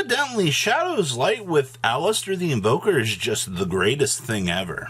Evidently, Shadow's Light with Alistair the Invoker is just the greatest thing ever.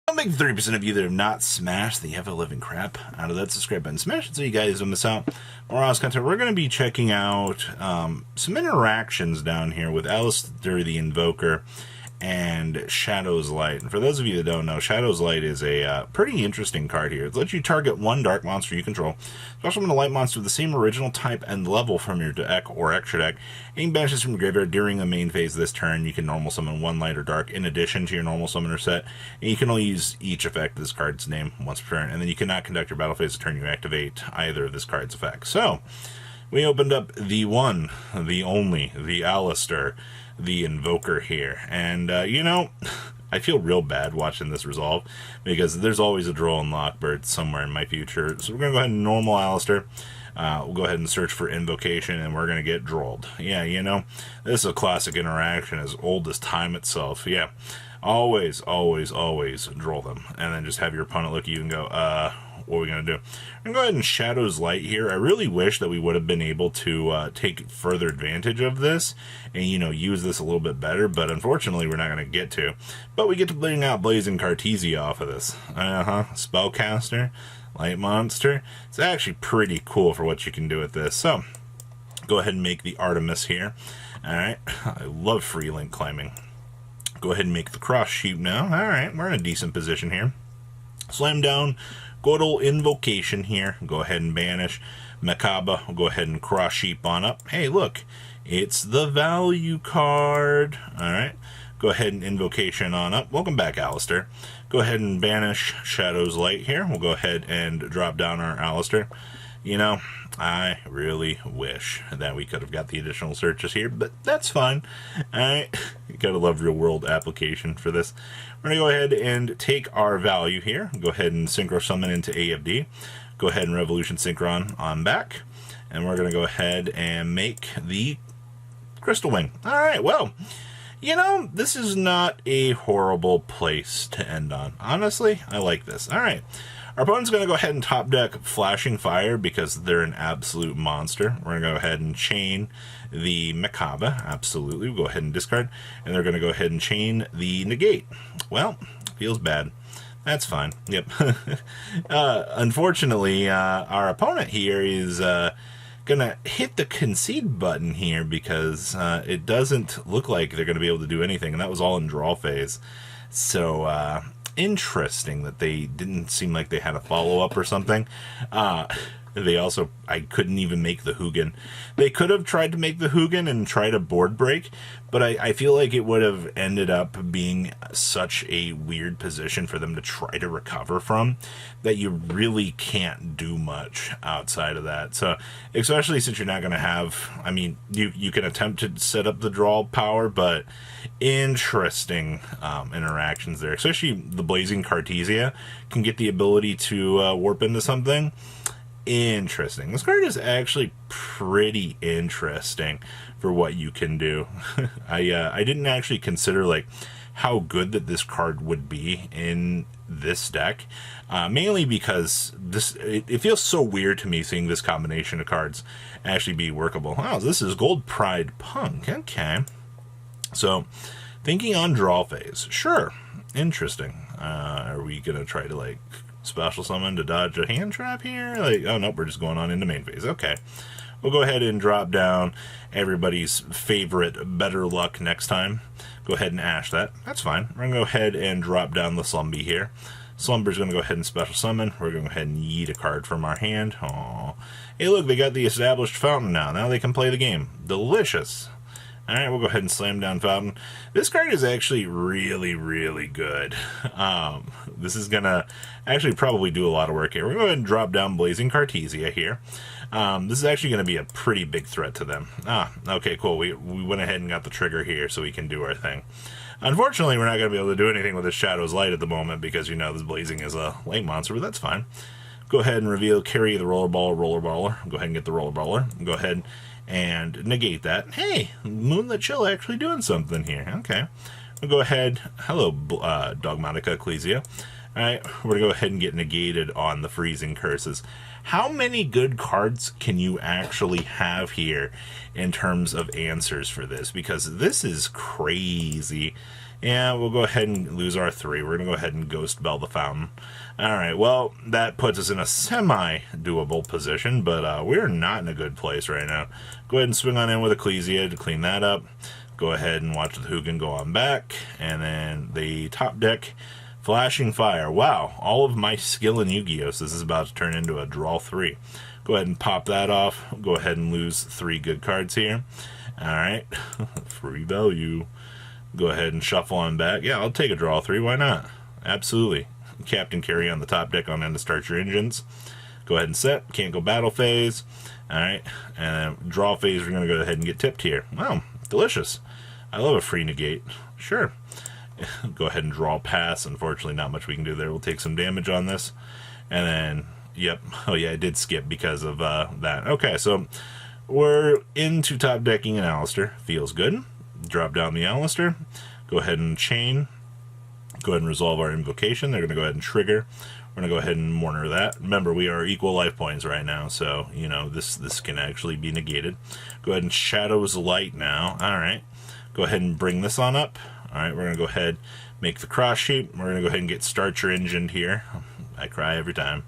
I'll make 30% of you that have not smashed the ever-living crap out of that subscribe button. Smash it so you guys don't miss out. More awesome content. We're going to be checking out some interactions down here with Alistair the Invoker and Shadow's Light. And for those of you that don't know, Shadow's Light is a pretty interesting card here. It lets you target one dark monster you control, especially when a light monster with the same original type and level from your deck or extra deck, and banishes from your graveyard during the main phase this turn. You can normal summon one light or dark in addition to your normal summoner set, and you can only use each effect of this card's name once per turn, and then you cannot conduct your battle phase the turn you activate either of this card's effects. So, we opened up the one, the only, the Alistair the Invoker here, and you know, I feel real bad watching this resolve because there's always a draw in Lockbird somewhere in my future. So we're gonna go ahead and normal Alistair. We'll go ahead and search for Invocation, and we're gonna get drawled. Yeah, you know, this is a classic interaction as old as time itself. Yeah, always draw them, and then just have your opponent look at you and go, what are we going to do? I'm going to go ahead and Shadow's Light here. I really wish that we would have been able to take further advantage of this and, you know, use this a little bit better, but unfortunately we're not going to get to. But we get to bring out Blazing Cartesia off of this. Spellcaster, Light Monster. It's actually pretty cool for what you can do with this. So, go ahead and make the Artemis here. Alright, I love free link climbing. Go ahead and make the cross sheep now. Alright, we're in a decent position here. Slam down. Good old Invocation here. Go ahead and banish. Macabre. We'll go ahead and cross sheep on up. Hey, look. It's the value card. Alright. Go ahead and Invocation on up. Welcome back, Alistair. Go ahead and banish Shadow's Light here. We'll go ahead and drop down our Alistair. You know, I really wish that we could have got the additional searches here, but that's fine. Alright. You gotta love real world application for this. We're going to go ahead and take our value here. Go ahead and Synchro Summon into AFD. Go ahead and Revolution Synchron on back. And we're going to go ahead and make the Crystal Wing. Alright, well, you know, this is not a horrible place to end on. Honestly, I like this. Alright. Our opponent's going to go ahead and top deck Flashing Fire because they're an absolute monster. We're going to go ahead and chain the Macabre. Absolutely. We'll go ahead and discard. And they're going to go ahead and chain the Negate. Well, feels bad. That's fine. Yep. Unfortunately, our opponent here is going to hit the concede button here because it doesn't look like they're going to be able to do anything. And that was all in draw phase. So, interesting that they didn't seem like they had a follow-up or something. They also, I couldn't even make the Hugin. They could have tried to make the Hugin and tried a board break, but I feel like it would have ended up being such a weird position for them to try to recover from that you really can't do much outside of that. So, especially since you're not going to have, I mean, you can attempt to set up the draw power, but interesting interactions there. Especially the Blazing Cartesia can get the ability to warp into something. Interesting. This card is actually pretty interesting for what you can do. I didn't actually consider like how good that this card would be in this deck, mainly because it feels so weird to me seeing this combination of cards actually be workable. Wow, this is Gold Pride Punk. Okay, so thinking on draw phase, sure, interesting. Are we gonna try to like special summon to dodge a hand trap here? Like, oh nope, we're just going on into main phase. Okay. We'll go ahead and drop down everybody's favorite Better Luck next time. Go ahead and ash that. That's fine. We're going to go ahead and drop down the Slumby here. Slumber's going to go ahead and special summon. We're going to go ahead and yeet a card from our hand. Aww. Hey look, they got the established fountain now. Now they can play the game. Delicious. Alright, we'll go ahead and slam down Fountain. This card is actually really good. This is going to actually probably do a lot of work here. We're going to go ahead and drop down Blazing Cartesia here. This is actually going to be a pretty big threat to them. Okay, cool. We went ahead and got the trigger here so we can do our thing. Unfortunately, we're not going to be able to do anything with this Shadow's Light at the moment because, you know, this Blazing is a light monster, but that's fine. Go ahead and reveal, carry the Rollerballer. Go ahead and get the Rollerballer. Go ahead and negate that. Hey, Moonlit Chill actually doing something here. Okay. We'll go ahead. Hello, Dogmatica Ecclesia. Alright, we're going to go ahead and get negated on the freezing curses. How many good cards can you actually have here in terms of answers for this? Because this is crazy. Yeah, we'll go ahead and lose our 3. We're going to go ahead and Ghost Bell the Fountain. Alright, well, that puts us in a semi-doable position, but we're not in a good place right now. Go ahead and swing on in with Ecclesia to clean that up. Go ahead and watch the Hugin go on back. And then the top deck... Flashing Fire. Wow, all of my skill in Yu-Gi-Oh! This is about to turn into a draw 3. Go ahead and pop that off. Go ahead and lose 3 good cards here. Alright, free value. Go ahead and shuffle on back. Yeah, I'll take a draw 3. Why not? Absolutely. Captain Carry on the top deck on end to start your engines. Go ahead and set. Can't go battle phase. Alright, and then draw phase, we're going to go ahead and get tipped here. Wow, delicious. I love a free negate. Sure. Go ahead and draw pass. Unfortunately, not much we can do there. We'll take some damage on this. And then, yep. Oh, yeah, I did skip because of that. Okay, so we're into top decking an Alistair. Feels good. Drop down the Alistair. Go ahead and chain. Go ahead and resolve our invocation. They're going to go ahead and trigger. We're going to go ahead and mourner that. Remember, we are equal life points right now, so, you know, this can actually be negated. Go ahead and Shadow's Light now. All right. Go ahead and bring this on up. Alright, we're going to go ahead, make the cross sheet. We're going to go ahead and get Start Your Engine here. I cry every time.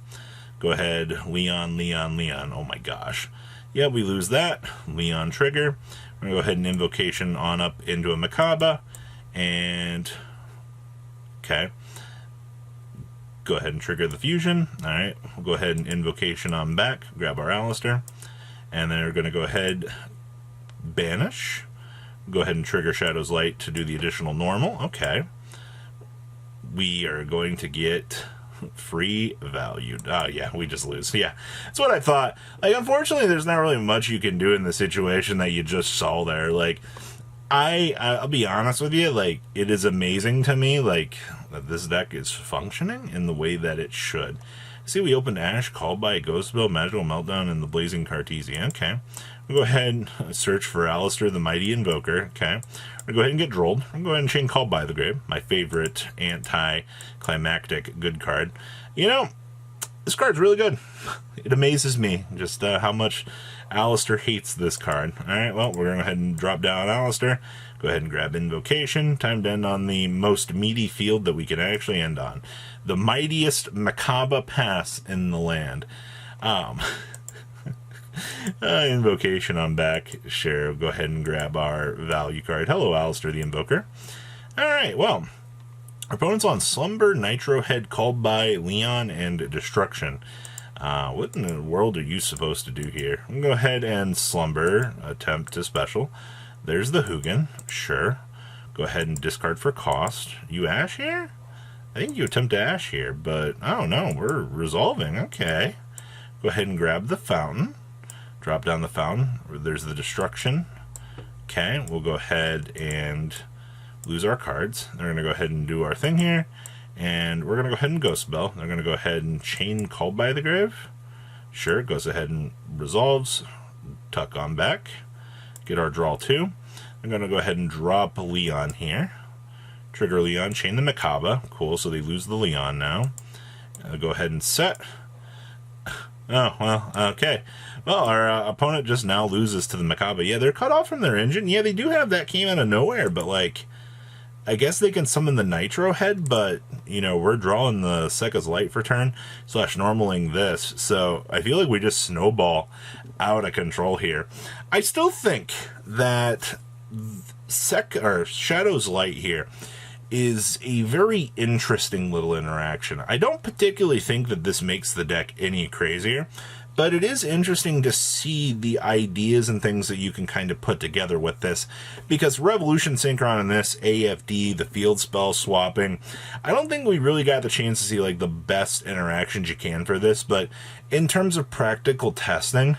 Go ahead, Leon, Leon, Leon. Oh my gosh. Yeah, we lose that. Leon trigger. We're going to go ahead and invocation on up into a Macabre. And, okay. Go ahead and trigger the fusion. Alright, we'll go ahead and invocation on back. Grab our Alistair. And then we're going to go ahead, banish. Go ahead and trigger Shadow's Light to do the additional normal. Okay. We are going to get free value. Oh, yeah, we just lose. Yeah, that's what I thought. Like, unfortunately, there's not really much you can do in the situation that you just saw there. Like, I'll be honest with you, like, it is amazing to me, like, that this deck is functioning in the way that it should. See, we opened Ash, called by a Ghost Bell, Magical Meltdown, and the Blazing Cartesian. Okay. We'll go ahead and search for Alistair, the Mighty Invoker. Okay. We're going to go ahead and get Drolled. We're going to go ahead and chain Called by the Grave. My favorite anti-climactic good card. You know, this card's really good. It amazes me just how much Alistair hates this card. Alright, well, we're going to go ahead and drop down Alistair. Go ahead and grab Invocation. Time to end on the most meaty field that we can actually end on. The mightiest Macabre pass in the land. Invocation on back. Sure, go ahead and grab our value card. Hello, Alistair the Invoker. Alright, well, our opponent's on Slumber, Nitro Head, Called by, Leon, and Destruction. What in the world are you supposed to do here? I'm going to go ahead and Slumber, attempt to special. There's the Hugin. Sure. Go ahead and discard for cost. You Ash here? I think you attempt to Ash here, but I don't know. We're resolving. Okay. Go ahead and grab the Fountain. Drop down the Fountain. There's the Destruction. Okay. We'll go ahead and lose our cards. They're going to go ahead and do our thing here. And we're going to go ahead and Ghost Bell. They're going to go ahead and chain Called by the Grave. Sure. Goes ahead and resolves. Tuck on back. Get our draw 2. I'm going to go ahead and drop Leon here. Trigger Leon, chain the Macabre. Cool, so they lose the Leon now. Go ahead and set. Oh, well, okay. Well, our opponent just now loses to the Macabre. Yeah, they're cut off from their engine. Yeah, they do have that, came out of nowhere, but, like, I guess they can summon the Nitro Head, but, you know, we're drawing the Sekka's Light for turn, / normaling this, so I feel like we just snowball out of control here. I still think that Shadow's Light here is a very interesting little interaction. I don't particularly think that this makes the deck any crazier, but it is interesting to see the ideas and things that you can kind of put together with this, because Revolution Synchron in this, AFD, the field spell swapping, I don't think we really got the chance to see like the best interactions you can for this, but in terms of practical testing,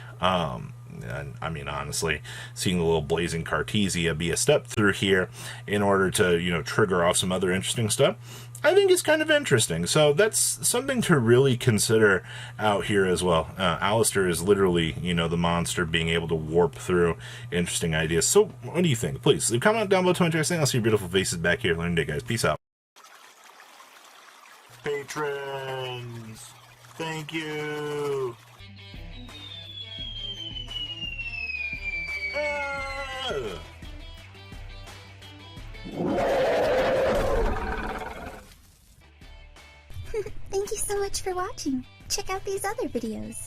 I mean, honestly, seeing the little Blazing Cartesia be a step through here in order to, you know, trigger off some other interesting stuff, I think it's kind of interesting. So that's something to really consider out here as well. Alistair is literally, you know, the monster being able to warp through interesting ideas. So what do you think? Please leave a comment down below to interesting. I'll see your beautiful faces back here. Learn today, guys. Peace out. patrons. Thank you. Thank you so much for watching. Check out these other videos.